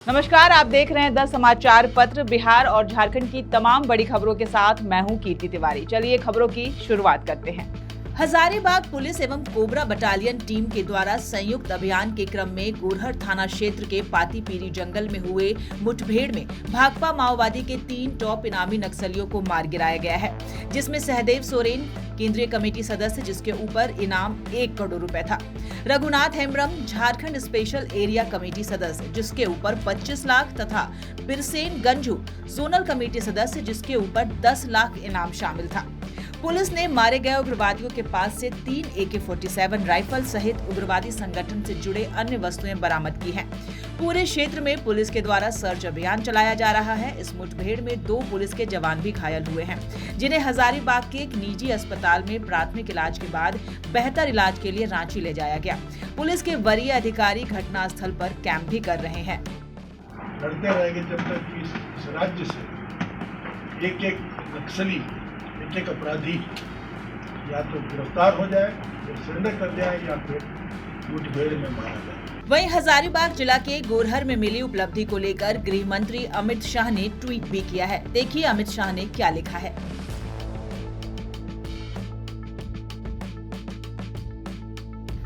नमस्कार, आप देख रहे हैं 10 समाचार पत्र। बिहार और झारखंड की तमाम बड़ी खबरों के साथ मैं हूं कीर्ति तिवारी। चलिए खबरों की शुरुआत करते हैं। हजारीबाग पुलिस एवं कोबरा बटालियन टीम के द्वारा संयुक्त अभियान के क्रम में गोरहर थाना क्षेत्र के पातीपीरी जंगल में हुए मुठभेड़ में भाकपा माओवादी के 3 टॉप इनामी नक्सलियों को मार गिराया गया है, जिसमें सहदेव सोरेन केंद्रीय कमेटी सदस्य जिसके ऊपर इनाम 1 करोड़ रुपए था, Raghunath Hembram Jharkhand special area committee सदस्य जिसके ऊपर 25 लाख तथा बिरसेन गंजू जोनल कमेटी सदस्य जिसके ऊपर 10 लाख इनाम शामिल था। पुलिस ने मारे गए उग्रवादियों के पास से 3 AK-47 राइफल सहित उग्रवादी संगठन से जुड़े अन्य वस्तुएं बरामद की हैं। पूरे क्षेत्र में पुलिस के द्वारा सर्च अभियान चलाया जा रहा है। इस मुठभेड़ में 2 पुलिस के जवान भी घायल हुए हैं, जिन्हें हजारीबाग के एक निजी अस्पताल में प्राथमिक इलाज के बाद बेहतर इलाज के लिए रांची ले जाया गया। पुलिस के वरीय अधिकारी घटनास्थल पर कैंप भी कर रहे हैं। लड़ते रहेंगे जब तक इस राज्य से एक नक्सली, एक अपराधी या तो गिरफ्तार हो जाए, या सरेंडर कर जाए, या फिर मुठभेड़ में मारा जाए। वहीं हजारीबाग जिला के गोरहर में मिली उपलब्धि को लेकर गृह मंत्री अमित शाह ने ट्वीट भी किया है। देखिए अमित शाह ने क्या लिखा है।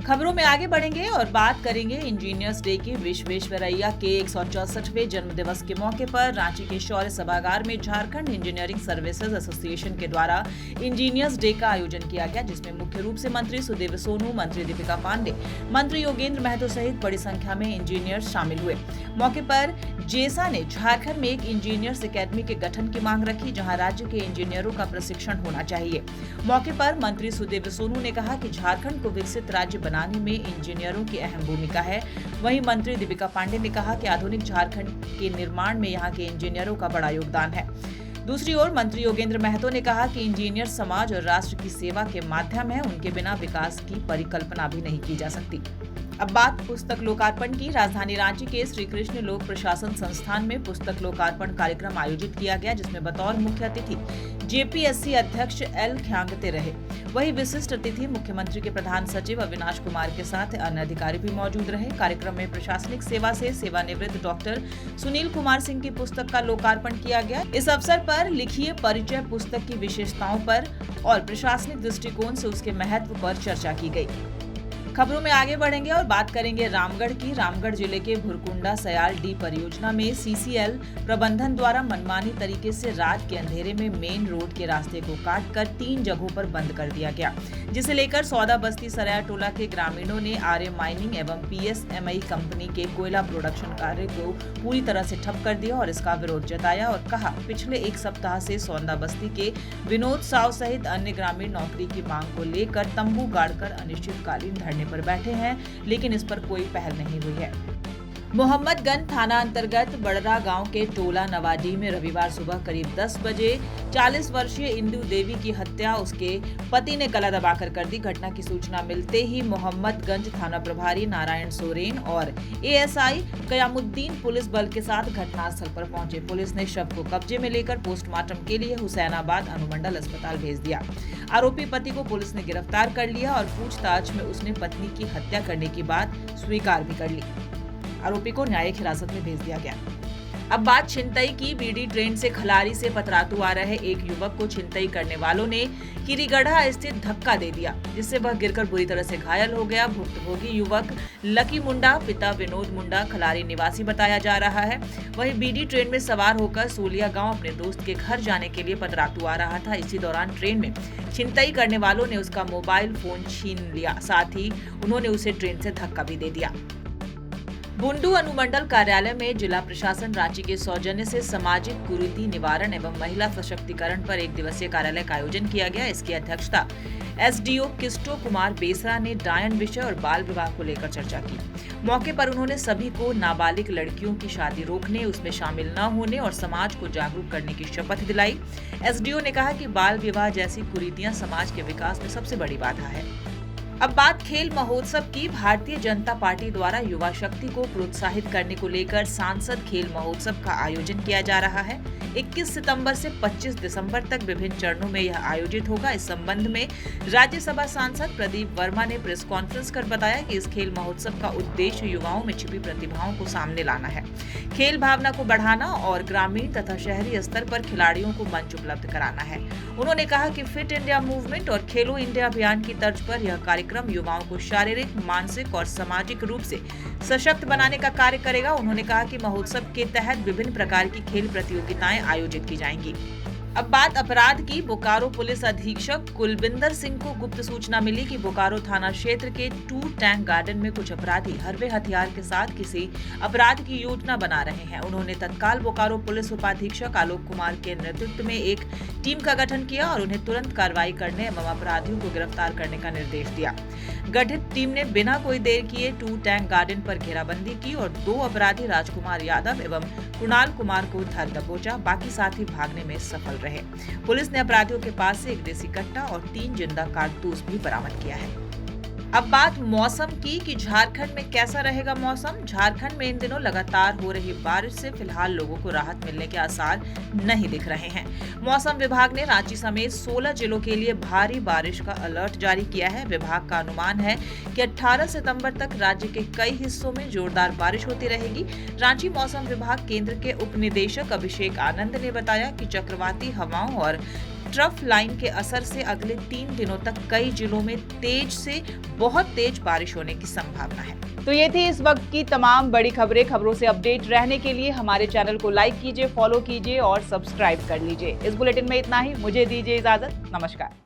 खबरों में आगे बढ़ेंगे और बात करेंगे इंजीनियर्स डे के। विश्वेश्वरैया के 164वें जन्म दिवस के मौके पर रांची के शौर्य सभागार में झारखंड इंजीनियरिंग सर्विसेज एसोसिएशन के द्वारा इंजीनियर्स डे का आयोजन किया गया, जिसमें मुख्य रूप से मंत्री सुदेव सोनू, मंत्री दीपिका पांडे, मंत्री योगेंद्र महतो सहित बड़ी संख्या में इंजीनियर्स शामिल हुए। मौके पर जेसा ने झारखंड में एक इंजीनियर्स एकेडमी के गठन की मांग रखी, जहां राज्य के इंजीनियरों का प्रशिक्षण होना चाहिए। मौके पर मंत्री सुदेव सोनू ने कहा कि झारखंड को विकसित राज्य बनाने में इंजीनियरों की अहम भूमिका है। वहीं मंत्री दीपिका पांडे ने कहा कि आधुनिक झारखंड के निर्माण में यहां के इंजीनियरों का बड़ा योगदान है। दूसरी ओर मंत्री योगेंद्र महतो ने कहा कि इंजीनियर समाज और राष्ट्र की सेवा के माध्यम है, उनके बिना विकास की परिकल्पना भी नहीं की जा सकती। अब बात पुस्तक लोकार्पण की। राजधानी रांची के श्री कृष्ण लोक प्रशासन संस्थान में पुस्तक लोकार्पण कार्यक्रम आयोजित किया गया, जिसमें बतौर मुख्य अतिथि JPSC अध्यक्ष L ख्यांगते रहे। वही विशिष्ट अतिथि मुख्यमंत्री के प्रधान सचिव अविनाश कुमार के साथ अन्य अधिकारी भी मौजूद रहे। कार्यक्रम में प्रशासनिक सेवा से सेवानिवृत्त डॉक्टर सुनील कुमार सिंह की पुस्तक का लोकार्पण किया गया। इस अवसर पर लिखिए परिचय पुस्तक की विशेषताओं पर और प्रशासनिक दृष्टिकोण से उसके महत्व पर चर्चा की गई। खबरों में आगे बढ़ेंगे और बात करेंगे रामगढ़ की। रामगढ़ जिले के भुरकुंडा सयाल डी परियोजना में CCL प्रबंधन द्वारा मनमानी तरीके से रात के अंधेरे में मेन रोड के रास्ते को काटकर 3 जगहों पर बंद कर दिया गया, जिसे लेकर सौदा बस्ती सराया टोला के ग्रामीणों ने आर्य माइनिंग एवं PSMI कंपनी के कोयला प्रोडक्शन कार्य को पूरी तरह से ठप कर दिया और इसका विरोध जताया और कहा पिछले 1 सप्ताह से सौदा बस्ती के विनोद साव सहित अन्य ग्रामीण नौकरी की मांग को लेकर तंबू गाड़कर अनिश्चितकालीन धरने पर बैठे हैं, लेकिन इस पर कोई पहल नहीं हुई है। मोहम्मदगंज थाना अंतर्गत बड़रा गांव के टोला नवाडी में रविवार सुबह करीब 10 बजे 40 वर्षीय इंदु देवी की हत्या उसके पति ने गला दबाकर कर दी। घटना की सूचना मिलते ही मोहम्मदगंज थाना प्रभारी नारायण सोरेन और ASI कयामुद्दीन पुलिस बल के साथ घटनास्थल पर पहुंचे। पुलिस ने शव को कब्जे में लेकर पोस्टमार्टम के लिए हुसैनाबाद अनुमंडल अस्पताल भेज दिया। आरोपी पति को पुलिस ने गिरफ्तार कर लिया और पूछताछ में उसने पत्नी की हत्या करने की बात स्वीकार भी कर ली। आरोपी को न्यायिक हिरासत में भेज दिया गया। अब बात छिनतई की। बीडी ट्रेन से खलारी से पतरातू आ रहे एक युवक को छिनतई करने वालों ने किरीगढ़ा स्थित धक्का दे दिया, जिससे वह गिरकर बुरी तरह से घायल हो गया। भुक्तभोगी युवक लकी मुंडा पिता विनोद मुंडा खलारी निवासी बताया जा रहा है। वहीं बीडी ट्रेन में सवार होकर सोलिया गांव अपने दोस्त के घर जाने के लिए पतरातू आ रहा था। इसी दौरान ट्रेन में छिनतई करने वालों ने उसका मोबाइल फोन छीन लिया, साथ ही उन्होंने उसे ट्रेन से धक्का भी दे दिया। बुंडू अनुमंडल कार्यालय में जिला प्रशासन रांची के सौजन्य से सामाजिक कुरीति निवारण एवं महिला सशक्तिकरण पर 1 दिवसीय कार्यालय का आयोजन किया गया। इसकी अध्यक्षता SDO किस्टो कुमार बेसरा ने डायन विषय और बाल विवाह को लेकर चर्चा की। मौके पर उन्होंने सभी को नाबालिग लड़कियों की शादी रोकने, उसमें शामिल न होने और समाज को जागरूक करने की शपथ दिलाई। SDO ने कहा कि बाल विवाह जैसी कुरीतियां समाज के विकास में सबसे बड़ी बाधा है। अब बात खेल महोत्सव की। भारतीय जनता पार्टी द्वारा युवा शक्ति को प्रोत्साहित करने को लेकर सांसद खेल महोत्सव का आयोजन किया जा रहा है। 21 सितंबर से 25 दिसंबर तक विभिन्न चरणों में यह आयोजित होगा। इस संबंध में राज्यसभा सांसद प्रदीप वर्मा ने प्रेस कॉन्फ्रेंस कर बताया कि इस खेल महोत्सव का उद्देश्य युवाओं में छिपी प्रतिभाओं को सामने लाना है, खेल भावना को बढ़ाना और ग्रामीण तथा शहरी स्तर पर खिलाड़ियों को मंच उपलब्ध कराना है। उन्होंने कहा कि फिट इंडिया मूवमेंट और खेलो इंडिया अभियान की तर्ज पर यह कार्यक्रम युवाओं को शारीरिक, मानसिक और सामाजिक रूप से सशक्त बनाने का कार्य करेगा। उन्होंने कहा कि महोत्सव के तहत विभिन्न प्रकार की खेल प्रतियोगिताएं आयोजित की जाएंगी। अब बात अपराध की। बोकारो पुलिस अधीक्षक कुलविंदर सिंह को गुप्त सूचना मिली कि बोकारो थाना क्षेत्र के 2 टैंक गार्डन में कुछ अपराधी हरवे हथियार के साथ किसी अपराध की योजना बना रहे हैं। उन्होंने तत्काल बोकारो पुलिस उपाधीक्षक आलोक कुमार के नेतृत्व में एक टीम का गठन किया और उन्हें तुरंत कार्रवाई करने एवं अपराधियों को गिरफ्तार करने का निर्देश दिया। गठित टीम ने बिना कोई देर किए 2 टैंक गार्डन पर घेराबंदी की और 2 अपराधी राजकुमार यादव एवं कुणाल कुमार को धर दबोचा। बाकी साथी भागने में सफल रहे। पुलिस ने अपराधियों के पास से एक देसी कट्टा और 3 जिंदा कारतूस भी बरामद किया है। अब बात मौसम की कि झारखंड में कैसा रहेगा मौसम। झारखंड में इन दिनों लगातार हो रही बारिश से फिलहाल लोगों को राहत मिलने के आसार नहीं दिख रहे हैं। मौसम विभाग ने रांची समेत 16 जिलों के लिए भारी बारिश का अलर्ट जारी किया है। विभाग का अनुमान है कि 18 सितंबर तक राज्य के कई हिस्सों में जोरदार बारिश होती रहेगी। रांची मौसम विभाग केंद्र के उप निदेशक अभिषेक आनंद ने बताया कि चक्रवाती हवाओं और ट्रफ लाइन के असर से अगले 3 दिनों तक कई जिलों में तेज से बहुत तेज बारिश होने की संभावना है। तो ये थी इस वक्त की तमाम बड़ी खबरें। खबरों से अपडेट रहने के लिए हमारे चैनल को लाइक कीजिए, फॉलो कीजिए और सब्सक्राइब कर लीजिए। इस बुलेटिन में इतना ही। मुझे दीजिए इजाजत। नमस्कार।